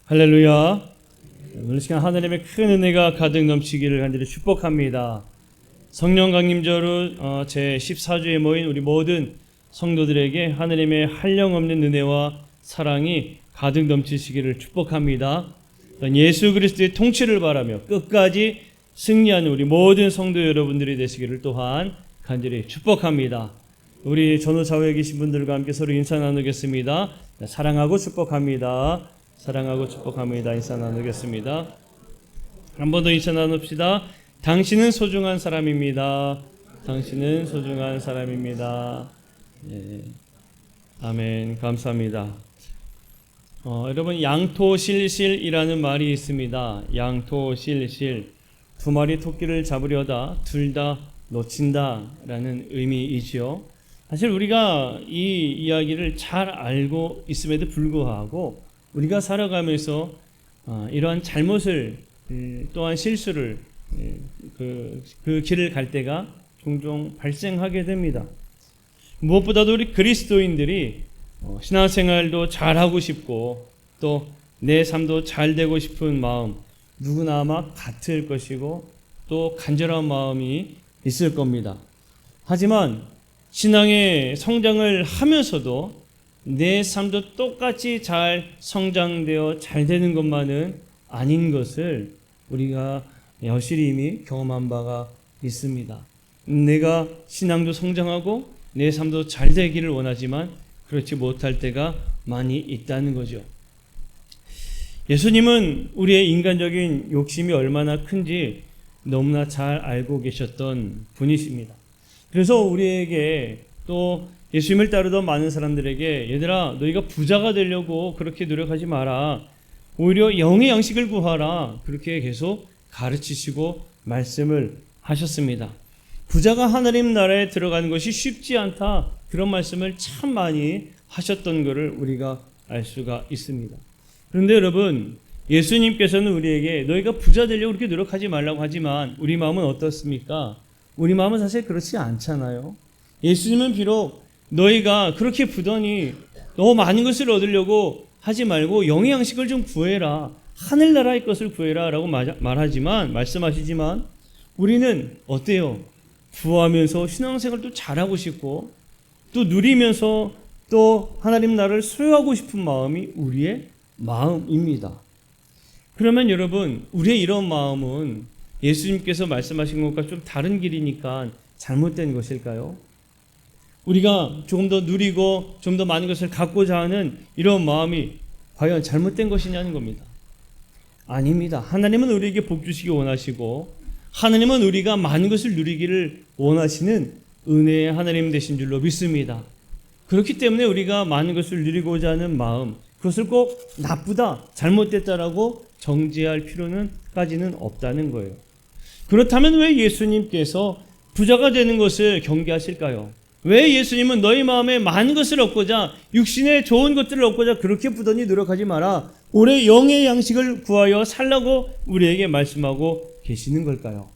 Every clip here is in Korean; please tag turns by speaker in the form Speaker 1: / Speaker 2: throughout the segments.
Speaker 1: 할렐루야. 오늘 시간 하나님의 큰 은혜가 가득 넘치기를 간절히 축복합니다. 성령 강림절은 제14주에 모인 우리 모든 성도들에게 하나님의 한량없는 은혜와 사랑이 가득 넘치시기를 축복합니다. 예수 그리스도의 통치를 바라며 끝까지 승리하는 우리 모든 성도 여러분들이 되시기를 또한 간절히 축복합니다. 우리 전후좌우에 계신 분들과 함께 서로 인사 나누겠습니다. 사랑하고 축복합니다. 사랑하고 축복합니다. 인사 나누겠습니다. 한 번 더 인사 나눕시다. 당신은 소중한 사람입니다. 당신은 소중한 사람입니다. 예. 아멘. 감사합니다. 여러분, 양토실실이라는 말이 있습니다. 양토실실. 두 마리 토끼를 잡으려다 둘 다 놓친다라는 의미이지요. 사실 우리가 이 이야기를 잘 알고 있음에도 불구하고 우리가 살아가면서 이러한 잘못을 또한 실수를 그 길을 갈 때가 종종 발생하게 됩니다. 무엇보다도 우리 그리스도인들이 신앙생활도 잘하고 싶고 또 내 삶도 잘 되고 싶은 마음 누구나 아마 같을 것이고 또 간절한 마음이 있을 겁니다. 하지만 신앙의 성장을 하면서도 내 삶도 똑같이 잘 성장되어 잘 되는 것만은 아닌 것을 우리가 여실히 이미 경험한 바가 있습니다. 내가 신앙도 성장하고 내 삶도 잘 되기를 원하지만 그렇지 못할 때가 많이 있다는 거죠. 예수님은 우리의 인간적인 욕심이 얼마나 큰지 너무나 잘 알고 계셨던 분이십니다. 그래서 우리에게 또 예수님을 따르던 많은 사람들에게 얘들아 너희가 부자가 되려고 그렇게 노력하지 마라. 오히려 영의 양식을 구하라. 그렇게 계속 가르치시고 말씀을 하셨습니다. 부자가 하나님 나라에 들어가는 것이 쉽지 않다. 그런 말씀을 참 많이 하셨던 것을 우리가 알 수가 있습니다. 그런데 여러분, 예수님께서는 우리에게 너희가 부자 되려고 그렇게 노력하지 말라고 하지만 우리 마음은 어떻습니까? 우리 마음은 사실 그렇지 않잖아요. 예수님은 비록 너희가 그렇게 부더니 너무 많은 것을 얻으려고 하지 말고 영의 양식을 좀 구해라. 하늘나라의 것을 구해라 라고 말씀하시지만 우리는 어때요? 구하면서 신앙생활도 잘하고 싶고 또 누리면서 또 하나님 나라를 소유하고 싶은 마음이 우리의 마음입니다. 그러면 여러분, 우리의 이런 마음은 예수님께서 말씀하신 것과 좀 다른 길이니까 잘못된 것일까요? 우리가 조금 더 누리고 좀 더 많은 것을 갖고자 하는 이런 마음이 과연 잘못된 것이냐는 겁니다. 아닙니다. 하나님은 우리에게 복 주시기 원하시고 하나님은 우리가 많은 것을 누리기를 원하시는 은혜의 하나님 되신 줄로 믿습니다. 그렇기 때문에 우리가 많은 것을 누리고자 하는 마음, 그것을 꼭 나쁘다, 잘못됐다라고 정죄할 필요는까지는 없다는 거예요. 그렇다면 왜 예수님께서 부자가 되는 것을 경계하실까요? 왜 예수님은 너희 마음에 많은 것을 얻고자 육신의 좋은 것들을 얻고자 그렇게 부단히 노력하지 마라. 올해 영의 양식을 구하여 살라고 우리에게 말씀하고 계시는 걸까요?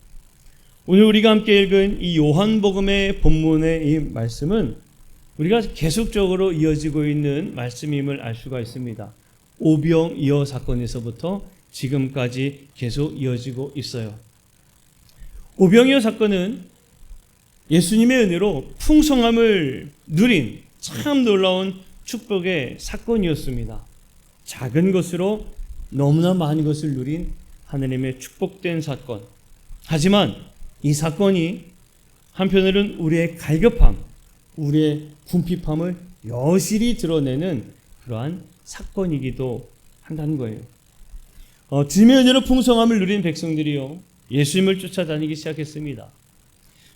Speaker 1: 오늘 우리가 함께 읽은 이 요한복음의 본문의 이 말씀은 우리가 계속적으로 이어지고 있는 말씀임을 알 수가 있습니다. 오병이어 사건에서부터 지금까지 계속 이어지고 있어요. 오병이어 사건은 예수님의 은혜로 풍성함을 누린 참 놀라운 축복의 사건이었습니다. 작은 것으로 너무나 많은 것을 누린 하나님의 축복된 사건. 하지만 이 사건이 한편으로는 우리의 갈급함, 우리의 궁핍함을 여실히 드러내는 그러한 사건이기도 한다는 거예요. 주님의 은혜로 풍성함을 누린 백성들이요, 예수님을 쫓아다니기 시작했습니다.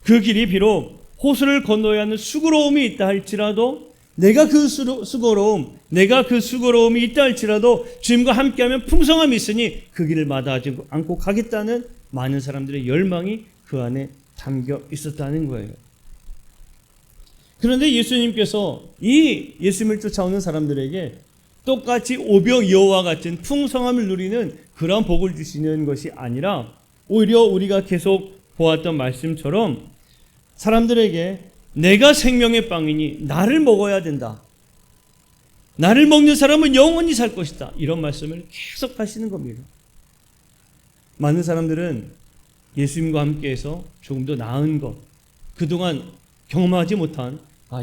Speaker 1: 그 길이 비록 호수를 건너야 하는 수고로움이 있다 할지라도 내가 그 수고로움이 있다 할지라도 주님과 함께하면 풍성함이 있으니 그 길을 마다하지 않고 가겠다는 많은 사람들의 열망이 그 안에 담겨 있었다는 거예요. 그런데 예수님께서 이 예수님을 쫓아오는 사람들에게 똑같이 오병이어와 같은 풍성함을 누리는 그런 복을 주시는 것이 아니라 오히려 우리가 계속 보았던 말씀처럼 사람들에게 내가 생명의 빵이니 나를 먹어야 된다. 나를 먹는 사람은 영원히 살 것이다. 이런 말씀을 계속 하시는 겁니다. 많은 사람들은 예수님과 함께해서 조금 더 나은 것, 그동안 경험하지 못한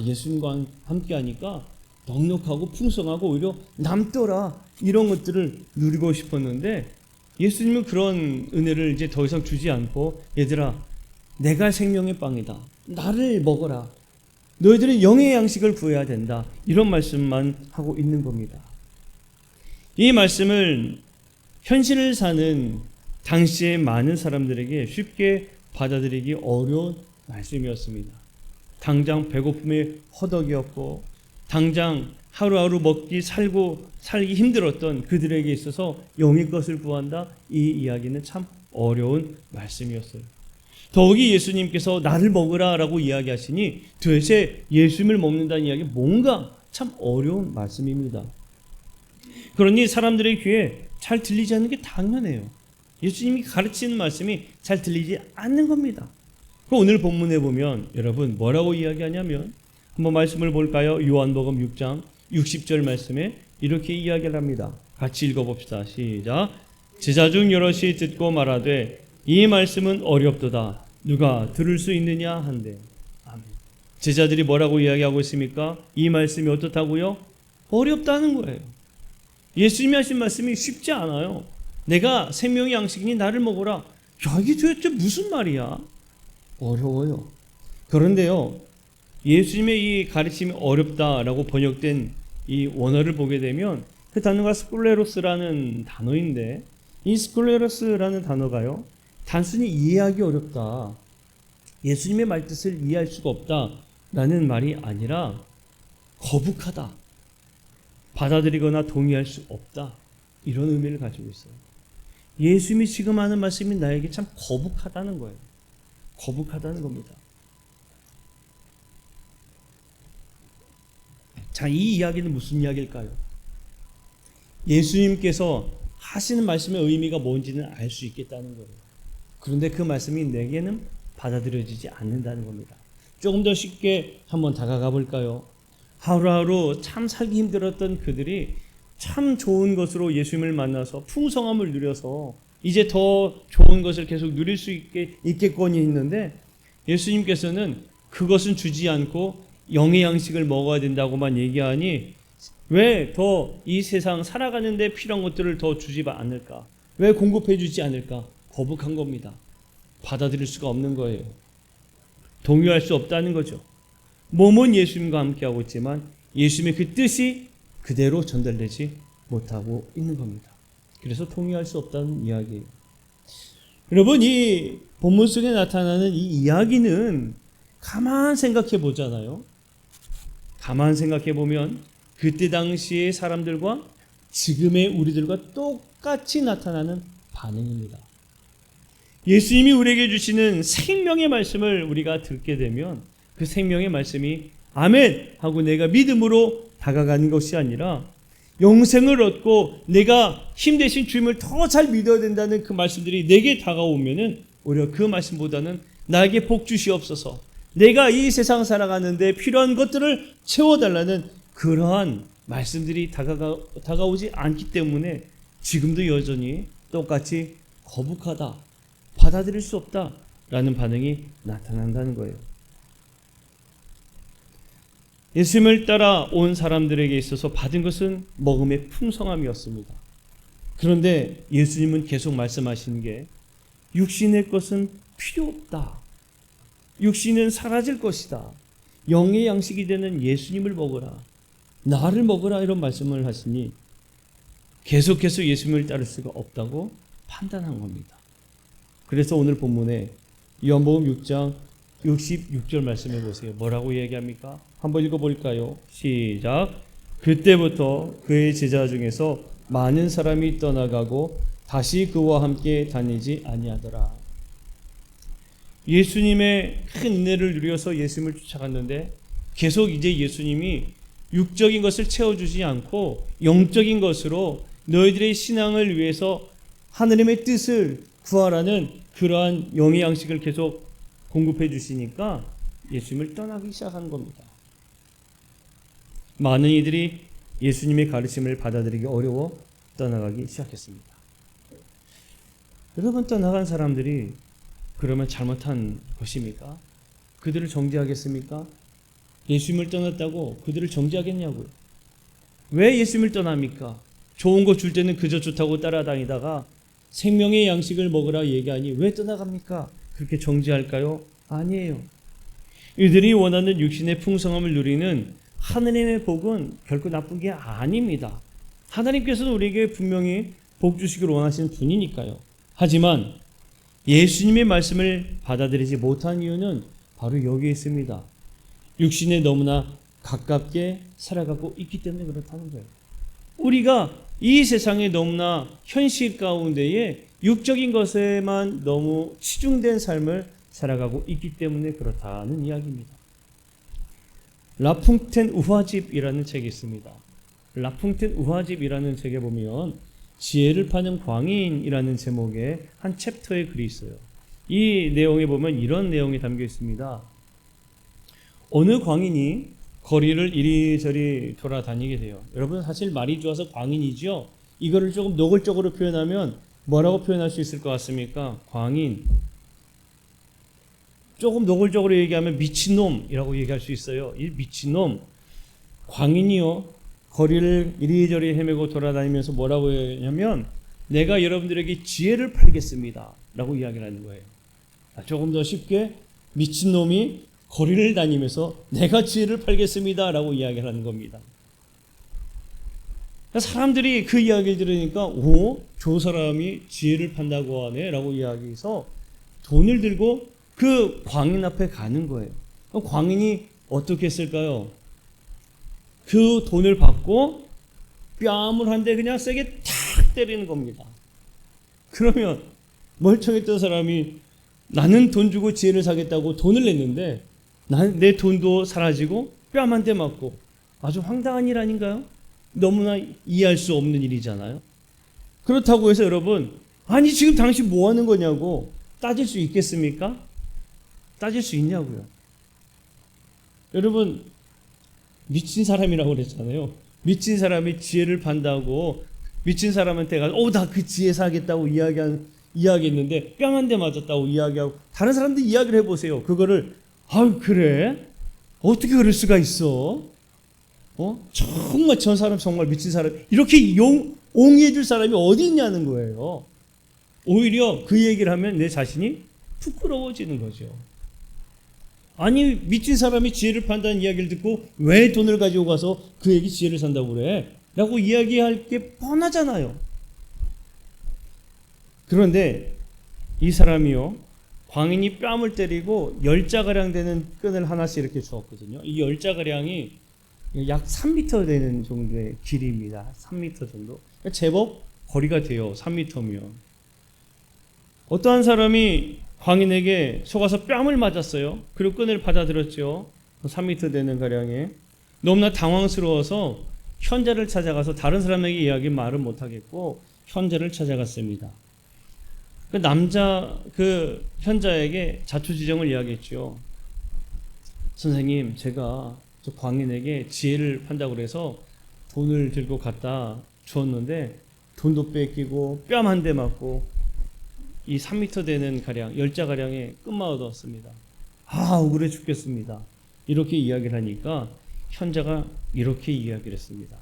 Speaker 1: 예수님과 함께하니까 넉넉하고 풍성하고 오히려 남더라 이런 것들을 누리고 싶었는데 예수님은 그런 은혜를 이제 더 이상 주지 않고 얘들아 내가 생명의 빵이다. 나를 먹어라. 너희들은 영의 양식을 구해야 된다. 이런 말씀만 하고 있는 겁니다. 이 말씀을 현실을 사는 당시의 많은 사람들에게 쉽게 받아들이기 어려운 말씀이었습니다. 당장 배고픔의 허덕이었고 당장 하루하루 살기 힘들었던 그들에게 있어서 영의 것을 구한다. 이 이야기는 참 어려운 말씀이었어요. 더욱이 예수님께서 나를 먹으라 라고 이야기하시니 도대체 예수님을 먹는다는 이야기 뭔가 참 어려운 말씀입니다. 그러니 사람들의 귀에 잘 들리지 않는 게 당연해요. 예수님이 가르치는 말씀이 잘 들리지 않는 겁니다. 오늘 본문에 보면 여러분 뭐라고 이야기하냐면 한번 말씀을 볼까요? 요한복음 6장 60절 말씀에 이렇게 이야기를 합니다. 같이 읽어봅시다. 시작. 제자 중 여럿이 듣고 말하되 이 말씀은 어렵도다. 누가 들을 수 있느냐 한대. 아멘. 제자들이 뭐라고 이야기하고 있습니까? 이 말씀이 어떻다고요? 어렵다는 거예요. 예수님이 하신 말씀이 쉽지 않아요. 내가 생명의 양식이니 나를 먹어라. 야, 이게 도대체 무슨 말이야? 어려워요. 그런데요, 예수님의 이 가르침이 어렵다라고 번역된 이 원어를 보게 되면 그 단어가 스콜레로스라는 단어인데 이 스콜레로스라는 단어가요, 단순히 이해하기 어렵다, 예수님의 말뜻을 이해할 수가 없다라는 말이 아니라 거북하다, 받아들이거나 동의할 수 없다, 이런 의미를 가지고 있어요. 예수님이 지금 하는 말씀이 나에게 참 거북하다는 거예요. 거북하다는 겁니다. 자, 이 이야기는 무슨 이야기일까요? 예수님께서 하시는 말씀의 의미가 뭔지는 알 수 있겠다는 거예요. 그런데 그 말씀이 내게는 받아들여지지 않는다는 겁니다. 조금 더 쉽게 한번 다가가 볼까요? 하루하루 참 살기 힘들었던 그들이 참 좋은 것으로 예수님을 만나서 풍성함을 누려서 이제 더 좋은 것을 계속 누릴 수 있겠거니 했는데 예수님께서는 그것은 주지 않고 영의 양식을 먹어야 된다고만 얘기하니 왜 더 이 세상 살아가는 데 필요한 것들을 더 주지 않을까? 왜 공급해 주지 않을까? 거북한 겁니다. 받아들일 수가 없는 거예요. 동요할 수 없다는 거죠. 몸은 예수님과 함께하고 있지만 예수님의 그 뜻이 그대로 전달되지 못하고 있는 겁니다. 그래서 통일할 수 없다는 이야기예요. 여러분, 이 본문 속에 나타나는 이 이야기는 가만 생각해 보잖아요. 가만 생각해 보면 그때 당시의 사람들과 지금의 우리들과 똑같이 나타나는 반응입니다. 예수님이 우리에게 주시는 생명의 말씀을 우리가 듣게 되면 그 생명의 말씀이 아멘 하고 내가 믿음으로 다가가는 것이 아니라 영생을 얻고 내가 힘 대신 주님을 더 잘 믿어야 된다는 그 말씀들이 내게 다가오면은 오히려 그 말씀보다는 나에게 복 주시옵소서, 내가 이 세상 살아가는데 필요한 것들을 채워달라는 그러한 말씀들이 다가오지 않기 때문에 지금도 여전히 똑같이 거북하다, 받아들일 수 없다라는 반응이 나타난다는 거예요. 예수님을 따라 온 사람들에게 있어서 받은 것은 먹음의 풍성함이었습니다. 그런데 예수님은 계속 말씀하시는 게 육신의 것은 필요 없다. 육신은 사라질 것이다. 영의 양식이 되는 예수님을 먹으라. 나를 먹으라. 이런 말씀을 하시니 계속해서 예수님을 따를 수가 없다고 판단한 겁니다. 그래서 오늘 본문에 요한복음 6장 66절 말씀해 보세요. 뭐라고 얘기합니까? 한번 읽어볼까요? 시작. 그때부터 그의 제자 중에서 많은 사람이 떠나가고 다시 그와 함께 다니지 아니하더라. 예수님의 큰 은혜를 누려서 예수님을 쫓아갔는데 계속 이제 예수님이 육적인 것을 채워주지 않고 영적인 것으로 너희들의 신앙을 위해서 하느님의 뜻을 구하라는 그러한 영의 양식을 계속 공급해 주시니까 예수님을 떠나기 시작한 겁니다. 많은 이들이 예수님의 가르침을 받아들이기 어려워 떠나가기 시작했습니다. 여러분, 떠나간 사람들이 그러면 잘못한 것입니까? 그들을 정죄하겠습니까? 예수님을 떠났다고 그들을 정죄하겠냐고요. 왜 예수님을 떠납니까? 좋은 거 줄 때는 그저 좋다고 따라다니다가 생명의 양식을 먹으라 얘기하니 왜 떠나갑니까? 그렇게 정죄할까요? 아니에요. 이들이 원하는 육신의 풍성함을 누리는 하느님의 복은 결코 나쁜 게 아닙니다. 하나님께서는 우리에게 분명히 복 주시기를 원하시는 분이니까요. 하지만 예수님의 말씀을 받아들이지 못한 이유는 바로 여기에 있습니다. 육신에 너무나 가깝게 살아가고 있기 때문에 그렇다는 거예요. 우리가 이 세상에 너무나 현실 가운데에 육적인 것에만 너무 치중된 삶을 살아가고 있기 때문에 그렇다는 이야기입니다. 라풍텐 우화집이라는 책이 있습니다. 라풍텐 우화집이라는 책에 보면 지혜를 파는 광인이라는 제목의 한 챕터의 글이 있어요. 이 내용에 보면 이런 내용이 담겨 있습니다. 어느 광인이 거리를 이리저리 돌아다니게 돼요. 여러분, 사실 말이 좋아서 광인이죠. 이거를 조금 노골적으로 표현하면 뭐라고 표현할 수 있을 것 같습니까? 광인. 조금 노골적으로 얘기하면 미친놈이라고 얘기할 수 있어요. 이 미친놈. 광인이요, 거리를 이리저리 헤매고 돌아다니면서 뭐라고 하냐면 내가 여러분들에게 지혜를 팔겠습니다 라고 이야기를 하는 거예요. 조금 더 쉽게 미친놈이 거리를 다니면서 내가 지혜를 팔겠습니다 라고 이야기를 하는 겁니다. 사람들이 그 이야기를 들으니까 오, 저 사람이 지혜를 판다고 하네 라고 이야기해서 돈을 들고 그 광인 앞에 가는 거예요. 광인이 어떻게 했을까요? 그 돈을 받고 뺨을 한 대 그냥 세게 탁 때리는 겁니다. 그러면 멀쩡했던 사람이 나는 돈 주고 지혜를 사겠다고 돈을 냈는데 내 돈도 사라지고 뺨 한 대 맞고 아주 황당한 일 아닌가요? 너무나 이해할 수 없는 일이잖아요. 그렇다고 해서 여러분, 아니 지금 당신 뭐 하는 거냐고 따질 수 있겠습니까? 따질 수 있냐고요. 여러분, 미친 사람이라고 그랬잖아요. 미친 사람이 지혜를 판다고 미친 사람한테 가서 나 그 지혜 사겠다고 이야기했는데 뺨 한 대 맞았다고 이야기하고 다른 사람들 이야기를 해보세요. 그거를 그래? 어떻게 그럴 수가 있어? 정말 저 사람 정말 미친 사람 이렇게 옹이해 줄 사람이 어디 있냐는 거예요. 오히려 그 얘기를 하면 내 자신이 부끄러워지는 거죠. 아니 미친 사람이 지혜를 판다는 이야기를 듣고 왜 돈을 가지고 가서 그에게 지혜를 산다고 그래? 라고 이야기할 게 뻔하잖아요. 그런데 이 사람이요, 광인이 뺨을 때리고 10자가량 되는 끈을 하나씩 이렇게 주었거든요. 이 10자가량이 약 3m 되는 정도의 길이입니다. 3m 정도. 제법 거리가 돼요. 3m면. 어떠한 사람이 광인에게 속아서 뺨을 맞았어요. 그리고 끈을 받아들였죠. 3m 되는 가량에. 너무나 당황스러워서 현자를 찾아가서 다른 사람에게 이야기 말은 못하겠고 현자를 찾아갔습니다. 그 현자에게 자초지정을 이야기했죠. 선생님, 제가 저 광인에게 지혜를 판다고 그래서 돈을 들고 갖다 주었는데 돈도 뺏기고 뺨 한 대 맞고 이 3m 되는 가량, 10자가량의 끝마 얻었습니다. 억울해 죽겠습니다. 이렇게 이야기를 하니까 현자가 이렇게 이야기를 했습니다.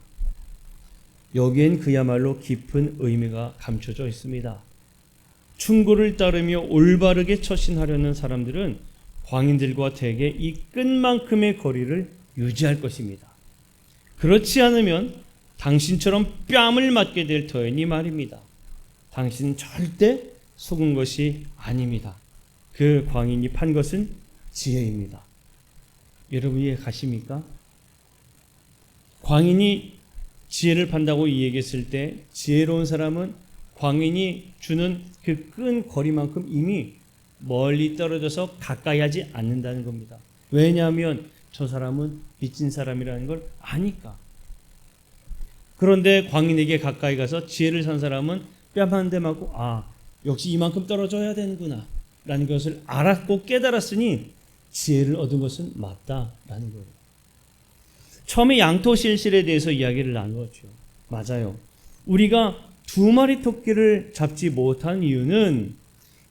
Speaker 1: 여기엔 그야말로 깊은 의미가 감춰져 있습니다. 충고를 따르며 올바르게 처신하려는 사람들은 광인들과 대개 이 끈만큼의 거리를 유지할 것입니다. 그렇지 않으면 당신처럼 뺨을 맞게 될 터이니 말입니다. 당신은 절대 속은 것이 아닙니다. 그 광인이 판 것은 지혜입니다. 여러분 이해 가십니까? 광인이 지혜를 판다고 이야기했을 때 지혜로운 사람은 광인이 주는 그 끈 거리만큼 이미 멀리 떨어져서 가까이 하지 않는다는 겁니다. 왜냐하면 저 사람은 미친 사람이라는 걸 아니까. 그런데 광인에게 가까이 가서 지혜를 산 사람은 뺨 한 대 맞고 역시 이만큼 떨어져야 되는구나 라는 것을 알았고 깨달았으니 지혜를 얻은 것은 맞다라는 거예요. 처음에 양토실실에 대해서 이야기를 나누었죠. 맞아요. 우리가 2마리 토끼를 잡지 못한 이유는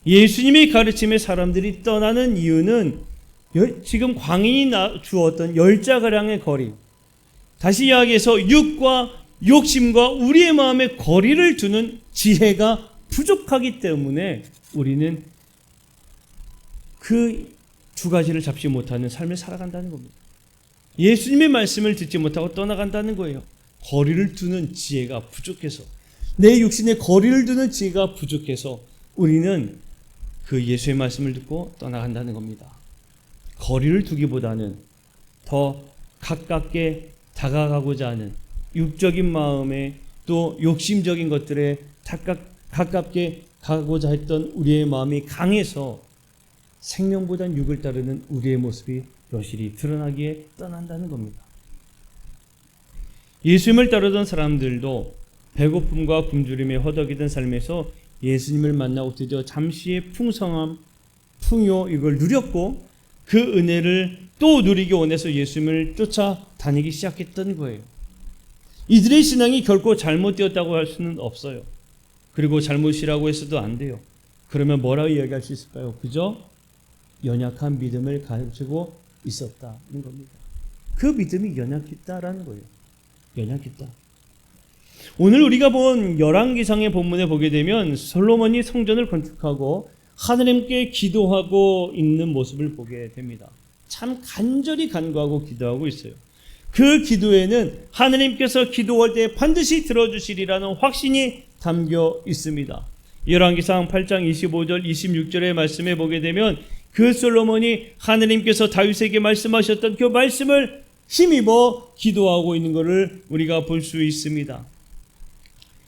Speaker 1: 예수님의 가르침에 사람들이 떠나는 이유는 지금 광인이 주었던 10자가량의 거리, 다시 이야기해서 육과 욕심과 우리의 마음에 거리를 두는 지혜가 부족하기 때문에 우리는 그 2가지를 잡지 못하는 삶을 살아간다는 겁니다. 예수님의 말씀을 듣지 못하고 떠나간다는 거예요. 거리를 두는 지혜가 부족해서, 내 육신에 거리를 두는 지혜가 부족해서 우리는 그 예수의 말씀을 듣고 떠나간다는 겁니다. 거리를 두기보다는 더 가깝게 다가가고자 하는 육적인 마음에 또 욕심적인 것들에 가깝게 가고자 했던 우리의 마음이 강해서 생명보단 육을 따르는 우리의 모습이 여실히 드러나기에 떠난다는 겁니다. 예수님을 따르던 사람들도 배고픔과 굶주림에 허덕이던 삶에서 예수님을 만나고 드디어 잠시의 풍성함, 풍요 이걸 누렸고 그 은혜를 또 누리기 원해서 예수님을 쫓아다니기 시작했던 거예요. 이들의 신앙이 결코 잘못되었다고 할 수는 없어요. 그리고 잘못이라고 해서도 안 돼요. 그러면 뭐라고 이야기할 수 있을까요? 그저 연약한 믿음을 가지고 있었다는 겁니다. 그 믿음이 연약했다라는 거예요. 연약했다. 오늘 우리가 본 열왕기상의 본문에 보게 되면 솔로몬이 성전을 건축하고 하나님께 기도하고 있는 모습을 보게 됩니다. 참 간절히 간구하고 기도하고 있어요. 그 기도에는 하나님께서 기도할 때 반드시 들어주시리라는 확신이 담겨 있습니다. 열왕기상 8장 25절 26절의 말씀에 보게 되면 그 솔로몬이 하나님께서 다윗에게 말씀하셨던 그 말씀을 힘입어 기도하고 있는 것을 우리가 볼 수 있습니다.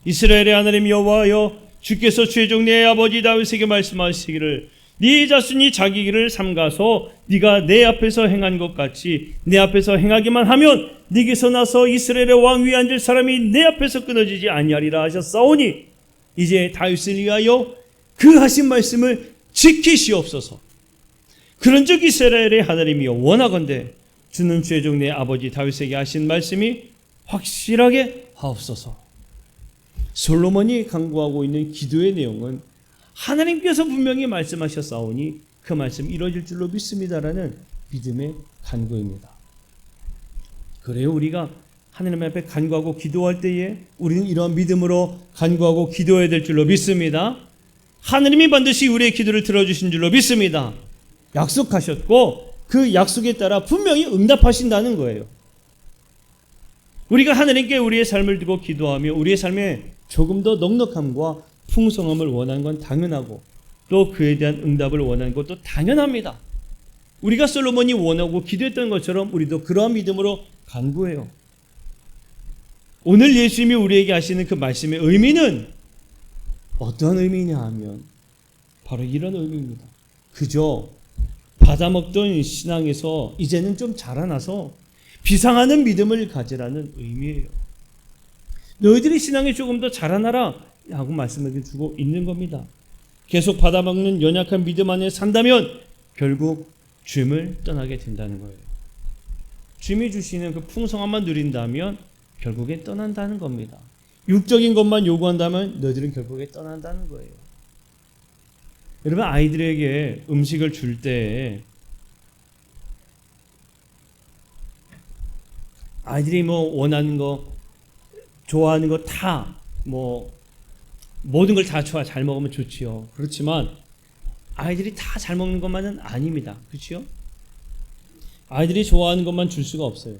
Speaker 1: 이스라엘의 하나님 여호와여, 주께서 최종 내 아버지 다윗에게 말씀하시기를 네 자손이 자기 길을 삼가서 네가 내 앞에서 행한 것 같이 내 앞에서 행하기만 하면 네게서 나서 이스라엘의 왕 위에 앉을 사람이 내 앞에서 끊어지지 아니하리라 하셨사오니 이제 다윗을 위하여 그 하신 말씀을 지키시옵소서. 그런즉 이스라엘의 하나님이여, 원하건대 주는 최종 내 아버지 다윗에게 하신 말씀이 확실하게 하옵소서. 솔로몬이 간구하고 있는 기도의 내용은 하나님께서 분명히 말씀하셨사오니 그 말씀 이루어질 줄로 믿습니다라는 믿음의 간구입니다. 그래요, 우리가 하나님 앞에 간구하고 기도할 때에 우리는 이러한 믿음으로 간구하고 기도해야 될 줄로 믿습니다. 하나님이 반드시 우리의 기도를 들어주신 줄로 믿습니다. 약속하셨고 그 약속에 따라 분명히 응답하신다는 거예요. 우리가 하나님께 우리의 삶을 두고 기도하며 우리의 삶에 조금 더 넉넉함과 풍성함을 원하는 건 당연하고 또 그에 대한 응답을 원하는 것도 당연합니다. 우리가 솔로몬이 원하고 기도했던 것처럼 우리도 그러한 믿음으로 간구해요. 오늘 예수님이 우리에게 하시는 그 말씀의 의미는 어떠한 의미냐 하면 바로 이런 의미입니다. 그저 받아먹던 신앙에서 이제는 좀 자라나서 비상하는 믿음을 가지라는 의미예요. 너희들이 신앙에 조금 더 자라나라 하고 말씀을 주고 있는 겁니다. 계속 받아먹는 연약한 믿음 안에 산다면 결국 주님을 떠나게 된다는 거예요. 주님이 주시는 그 풍성함만 누린다면 결국에 떠난다는 겁니다. 육적인 것만 요구한다면 너희들은 결국에 떠난다는 거예요. 여러분, 아이들에게 음식을 줄 때 아이들이 원하는 거, 좋아하는 거 다 모든 걸 다 좋아, 잘 먹으면 좋지요. 그렇지만 아이들이 다 잘 먹는 것만은 아닙니다. 그렇죠? 아이들이 좋아하는 것만 줄 수가 없어요.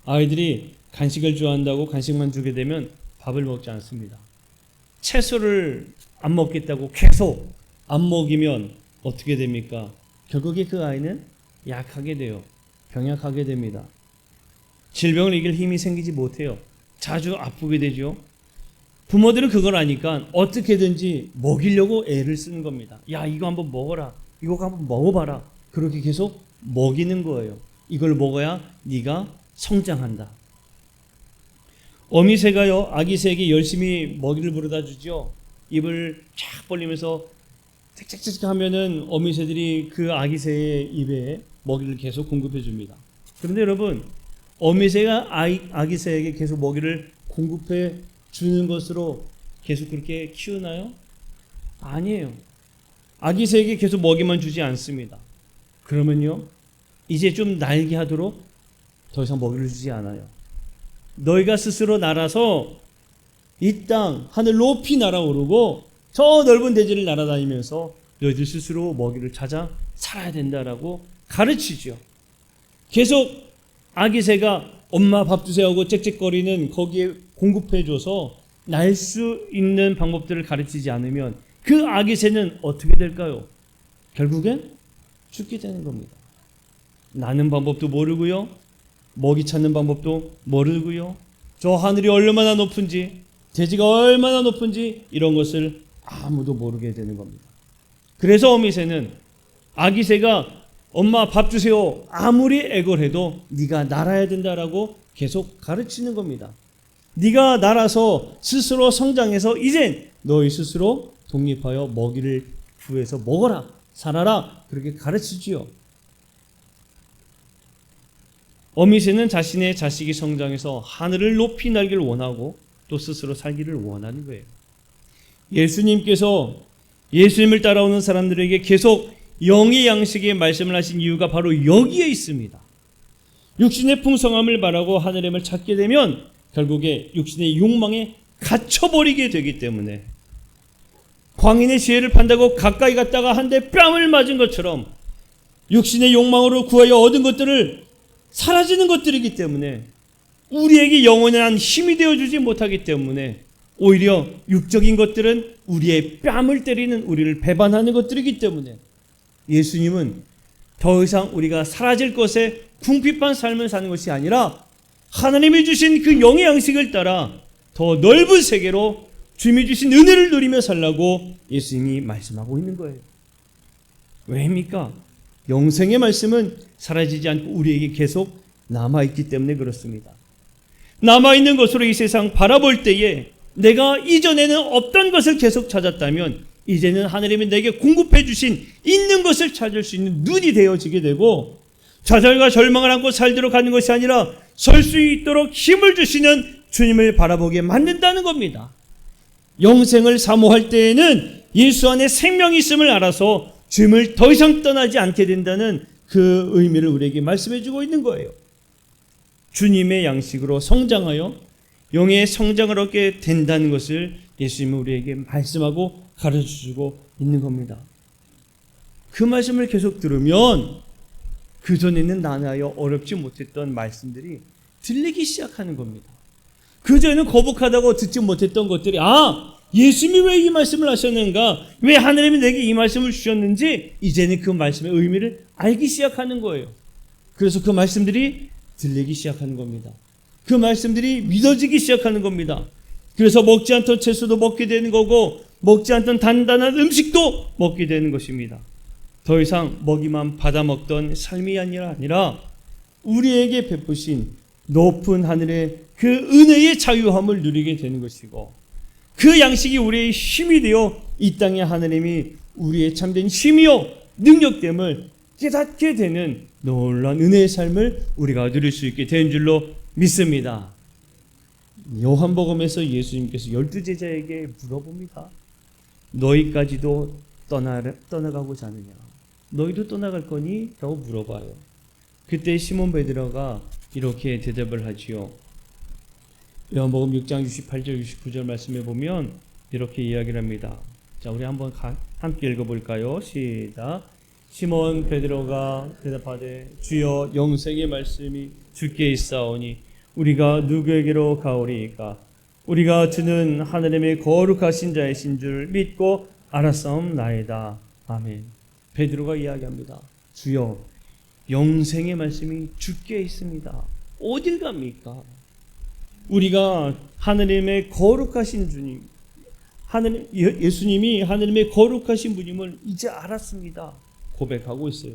Speaker 1: 아이들이 간식을 좋아한다고 간식만 주게 되면 밥을 먹지 않습니다. 채소를 안 먹겠다고 계속 안 먹이면 어떻게 됩니까? 결국에 그 아이는 약하게 돼요. 병약하게 됩니다. 질병을 이길 힘이 생기지 못해요. 자주 아프게 되죠. 부모들은 그걸 아니까 어떻게든지 먹이려고 애를 쓰는 겁니다. 야, 이거 한번 먹어라. 이거 한번 먹어봐라. 그렇게 계속 먹이는 거예요. 이걸 먹어야 네가 성장한다. 어미새가요, 아기 새에게 열심히 먹이를 부르다 주죠. 입을 쫙 벌리면서 틱틱틱 하면은 어미새들이 그 아기 새의 입에 먹이를 계속 공급해 줍니다. 그런데 여러분, 어미새가 아기새에게 계속 먹이를 공급해 주는 것으로 계속 그렇게 키우나요? 아니에요. 아기새에게 계속 먹이만 주지 않습니다. 그러면요, 이제 좀 날게 하도록 더 이상 먹이를 주지 않아요. 너희가 스스로 날아서 이 땅 하늘 높이 날아오르고 저 넓은 대지를 날아다니면서 너희들 스스로 먹이를 찾아 살아야 된다라고 가르치죠. 계속 아기새가 엄마 밥 주세요 하고 짹짹거리는 거기에 공급해줘서 날 수 있는 방법들을 가르치지 않으면 그 아기새는 어떻게 될까요? 결국엔 죽게 되는 겁니다. 나는 방법도 모르고요, 먹이 찾는 방법도 모르고요, 저 하늘이 얼마나 높은지, 대지가 얼마나 높은지 이런 것을 아무도 모르게 되는 겁니다. 그래서 어미새는 아기새가 엄마 밥 주세요 아무리 애걸해도 네가 날아야 된다라고 계속 가르치는 겁니다. 네가 날아서 스스로 성장해서 이젠 너희 스스로 독립하여 먹이를 구해서 먹어라, 살아라, 그렇게 가르치지요. 어미새는 자신의 자식이 성장해서 하늘을 높이 날기를 원하고 또 스스로 살기를 원하는 거예요. 예수님께서 예수님을 따라오는 사람들에게 계속 영의 양식의 말씀을 하신 이유가 바로 여기에 있습니다. 육신의 풍성함을 바라고 하늘의 힘을 찾게 되면 결국에 육신의 욕망에 갇혀버리게 되기 때문에, 광인의 지혜를 판다고 가까이 갔다가 한 대 뺨을 맞은 것처럼 육신의 욕망으로 구하여 얻은 것들을 사라지는 것들이기 때문에 우리에게 영원한 힘이 되어주지 못하기 때문에 오히려 육적인 것들은 우리의 뺨을 때리는, 우리를 배반하는 것들이기 때문에 예수님은 더 이상 우리가 사라질 것에 궁핍한 삶을 사는 것이 아니라 하나님이 주신 그 영의 양식을 따라 더 넓은 세계로 주님이 주신 은혜를 누리며 살라고 예수님이 말씀하고 있는 거예요. 왜입니까? 영생의 말씀은 사라지지 않고 우리에게 계속 남아있기 때문에 그렇습니다. 남아있는 것으로 이 세상 바라볼 때에 내가 이전에는 없던 것을 계속 찾았다면 이제는 하나님이 내게 공급해 주신 있는 것을 찾을 수 있는 눈이 되어지게 되고, 좌절과 절망을 안고 살도록 하는 것이 아니라 설 수 있도록 힘을 주시는 주님을 바라보게 만든다는 겁니다. 영생을 사모할 때에는 예수 안에 생명이 있음을 알아서 주님을 더 이상 떠나지 않게 된다는 그 의미를 우리에게 말씀해 주고 있는 거예요. 주님의 양식으로 성장하여 영의 성장을 얻게 된다는 것을 예수님은 우리에게 말씀하고 가르쳐주고 있는 겁니다. 그 말씀을 계속 들으면 그전에는 나나여 어렵지 못했던 말씀들이 들리기 시작하는 겁니다. 그전에는 거북하다고 듣지 못했던 것들이, 예수님이 왜 이 말씀을 하셨는가, 왜 하나님이 내게 이 말씀을 주셨는지 이제는 그 말씀의 의미를 알기 시작하는 거예요. 그래서 그 말씀들이 들리기 시작하는 겁니다. 그 말씀들이 믿어지기 시작하는 겁니다. 그래서 먹지 않던 채소도 먹게 되는 거고 먹지 않던 단단한 음식도 먹게 되는 것입니다. 더 이상 먹이만 받아먹던 삶이 아니라 우리에게 베푸신 높은 하늘의 그 은혜의 자유함을 누리게 되는 것이고, 그 양식이 우리의 힘이 되어 이 땅에 하나님이 우리의 참된 힘이요 능력됨을 깨닫게 되는 놀라운 은혜의 삶을 우리가 누릴 수 있게 된 줄로 믿습니다. 요한복음에서 예수님께서 12제자에게 물어봅니다. 너희까지도 떠나가고자 하느냐? 너희도 떠나갈 거니? 라고 물어봐요. 그때 시몬 베드로가 이렇게 대답을 하지요. 요한복음 6장 68절 69절 말씀에 보면 이렇게 이야기를 합니다. 자, 우리 한번 함께 읽어볼까요? 시작. 시몬 베드로가 대답하되 주여, 영생의 말씀이 주께 있사오니 우리가 누구에게로 가오리이까? 우리가 주는 하나님의 거룩하신 자이신 줄 믿고 알았사옵나이다. 아멘. 베드로가 이야기합니다. 주여, 영생의 말씀이 주께 있습니다. 어딜 갑니까? 우리가 하나님의 거룩하신 주님, 예수님이 하나님의 거룩하신 분임을 이제 알았습니다. 고백하고 있어요.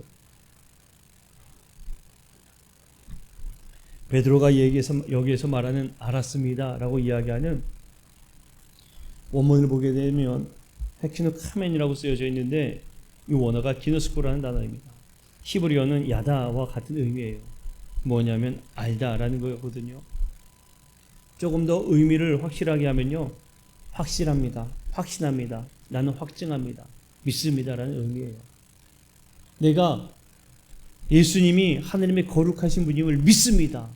Speaker 1: 베드로가 여기에서 말하는 알았습니다 라고 이야기하는 원문을 보게 되면 헤키노 카멘이라고 쓰여져 있는데 이 원어가 기노스코라는 단어입니다. 히브리어는 야다와 같은 의미예요. 뭐냐면 알다라는 거거든요. 조금 더 의미를 확실하게 하면요, 확실합니다, 확신합니다, 나는 확증합니다, 믿습니다라는 의미예요. 내가 예수님이 하나님의 거룩하신 분임을 믿습니다.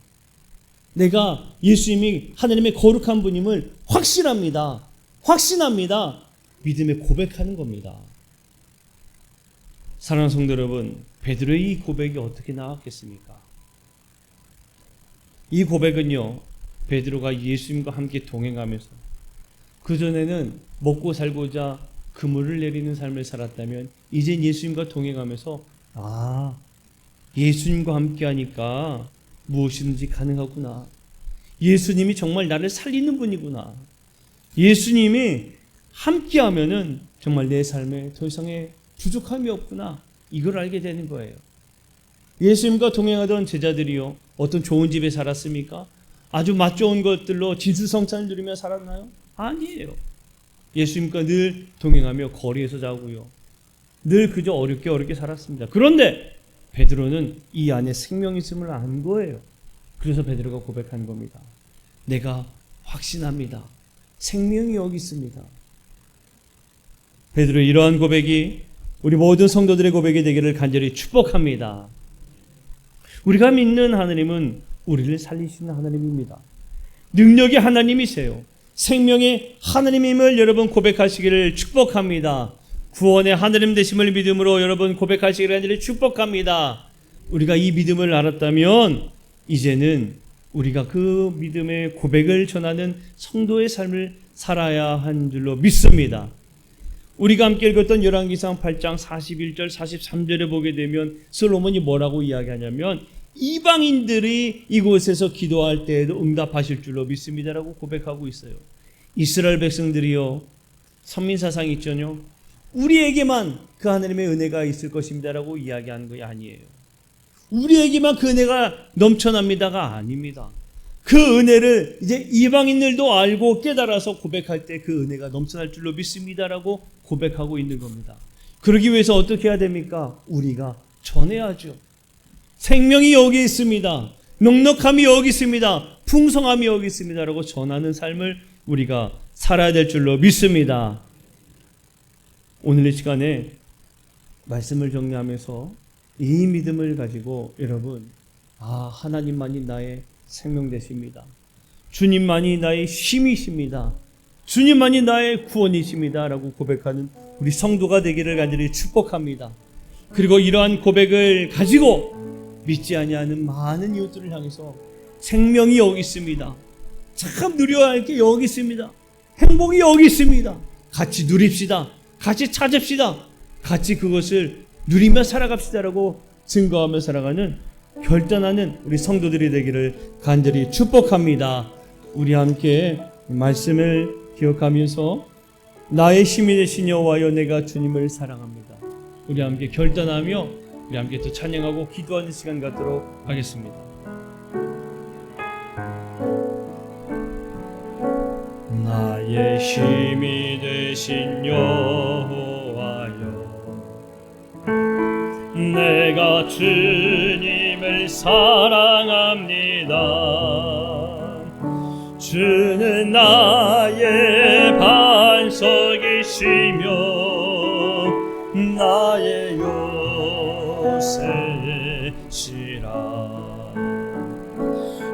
Speaker 1: 내가 예수님이 하나님의 거룩한 분임을 확신합니다. 확신합니다. 믿음에 고백하는 겁니다. 사랑하는 성도 여러분, 베드로의 이 고백이 어떻게 나왔겠습니까? 이 고백은요, 베드로가 예수님과 함께 동행하면서 그전에는 먹고 살고자 그물을 내리는 삶을 살았다면 이젠 예수님과 동행하면서 예수님과 함께 하니까 무엇이든지 가능하구나. 예수님이 정말 나를 살리는 분이구나. 예수님이 함께 하면은 정말 내 삶에 더 이상의 부족함이 없구나. 이걸 알게 되는 거예요. 예수님과 동행하던 제자들이요, 어떤 좋은 집에 살았습니까? 아주 맛 좋은 것들로 진수성찬을 누리며 살았나요? 아니에요. 예수님과 늘 동행하며 거리에서 자고요, 늘 그저 어렵게 살았습니다. 그런데 베드로는 이 안에 생명이 있음을 안 거예요. 그래서 베드로가 고백한 겁니다. 내가 확신합니다. 생명이 여기 있습니다. 베드로의 이러한 고백이 우리 모든 성도들의 고백이 되기를 간절히 축복합니다. 우리가 믿는 하나님은 우리를 살리시는 하나님입니다. 능력의 하나님이세요. 생명의 하나님임을 여러분 고백하시기를 축복합니다. 구원의 하나님 되심을 믿음으로 여러분 고백하시기를 간절히 축복합니다. 우리가 이 믿음을 알았다면 이제는 우리가 그 믿음의 고백을 전하는 성도의 삶을 살아야 한 줄로 믿습니다. 우리가 함께 읽었던 열왕기상 8장 41절 43절에 보게 되면 솔로몬이 뭐라고 이야기하냐면 이방인들이 이곳에서 기도할 때에도 응답하실 줄로 믿습니다라고 고백하고 있어요. 이스라엘 백성들이요, 선민사상이 있잖요, 우리에게만 그 하나님의 은혜가 있을 것입니다라고 이야기하는 것이 아니에요. 우리에게만 그 은혜가 넘쳐납니다가 아닙니다. 그 은혜를 이제 이방인들도 알고 깨달아서 고백할 때 그 은혜가 넘쳐날 줄로 믿습니다라고 고백하고 있는 겁니다. 그러기 위해서 어떻게 해야 됩니까? 우리가 전해야죠. 생명이 여기 있습니다. 넉넉함이 여기 있습니다. 풍성함이 여기 있습니다라고 전하는 삶을 우리가 살아야 될 줄로 믿습니다. 오늘 이 시간에 말씀을 정리하면서 이 믿음을 가지고 여러분, 하나님만이 나의 생명 되십니다. 주님만이 나의 힘이십니다. 주님만이 나의 구원이십니다 라고 고백하는 우리 성도가 되기를 간절히 축복합니다. 그리고 이러한 고백을 가지고 믿지 아니하는 많은 이웃들을 향해서 생명이 여기 있습니다. 참 누려야 할 게 여기 있습니다. 행복이 여기 있습니다. 같이 누립시다. 같이 찾읍시다. 같이 그것을 누리며 살아갑시다라고 증거하며 살아가는 결단하는 우리 성도들이 되기를 간절히 축복합니다. 우리 함께 말씀을 기억하면서 나의 힘이 되신 여호와여 내가 주님을 사랑합니다. 우리 함께 결단하며 우리 함께 또 찬양하고 기도하는 시간 갖도록 하겠습니다. 나의 힘이 되신 여호와여 내가 주님을 사랑합니다. 주는 나의 반석이시며 나의 요새시라.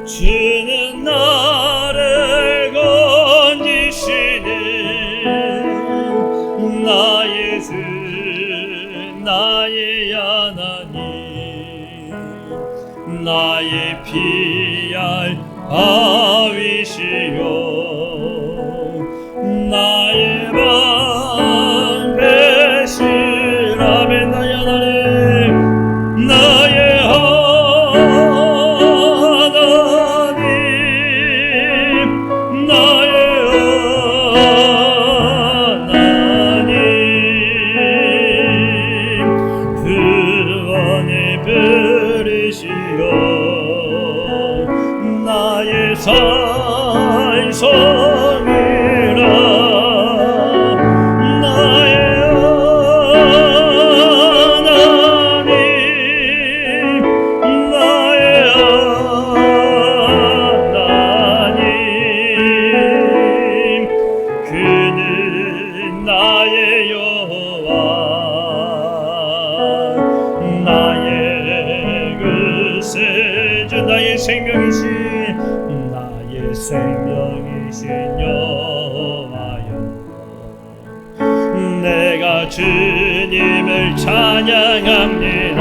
Speaker 1: 주는 나를 건지시는 나의 주 나의 하나님 나의 피할 바위시여 나의 방패시라면 나의 하나님 나의 하나님 나의 하나님 구원의 부르시여 나의 산성이라 나의 여호와 나의 구세주 나의 생명이신 여호와여 내가 주님을 찬양합니다.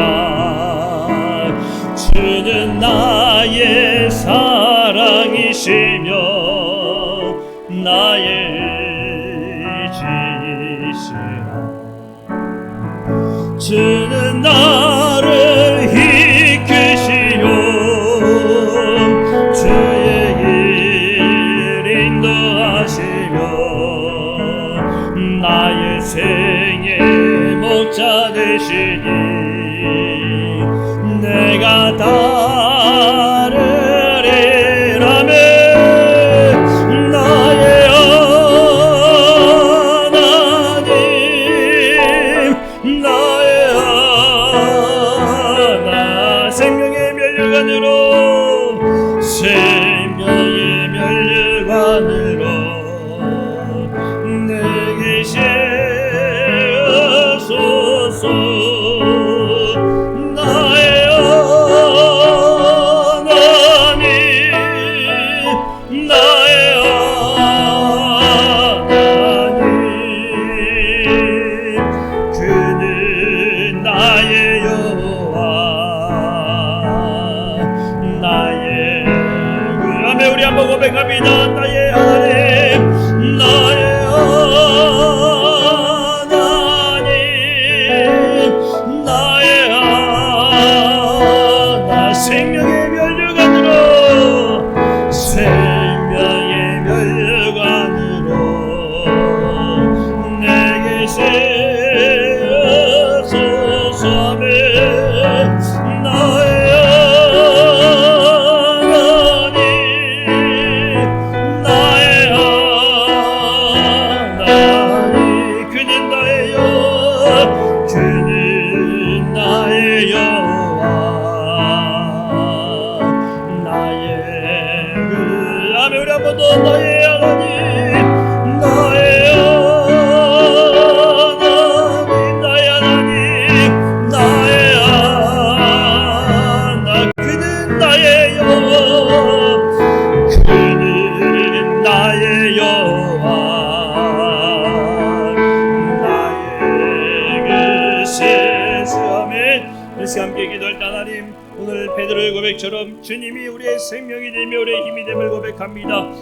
Speaker 1: 주는 나의 사랑이시며 나의 의지시라. 주는 나를 이끄시오 주의 길 인도하시며 나의 생의 목자 되시니 내가 따르리라며 나의 하나님 나의 하나 생명의 면류관으로 생명의 면류관으로 내게 세우소서. 우리 한번 고백합니다. 나의 하나님 나의 하나님 나의 하나 생명의 면류관으로 생명의 면류관으로 내게 세우소서. 아멘. 나의 우리 한 번 더 나의 하나님 나의 하나님 나의 하나님 나의 하나 그는 나의 여호와 그는 나의 여호와 나의 구세주. 아멘. 그래서 함께 기도할 때 하나님 오늘 베드로의 고백처럼 주님이 우리의 생명이 되며 우리의 힘이 됨을 고백합니다.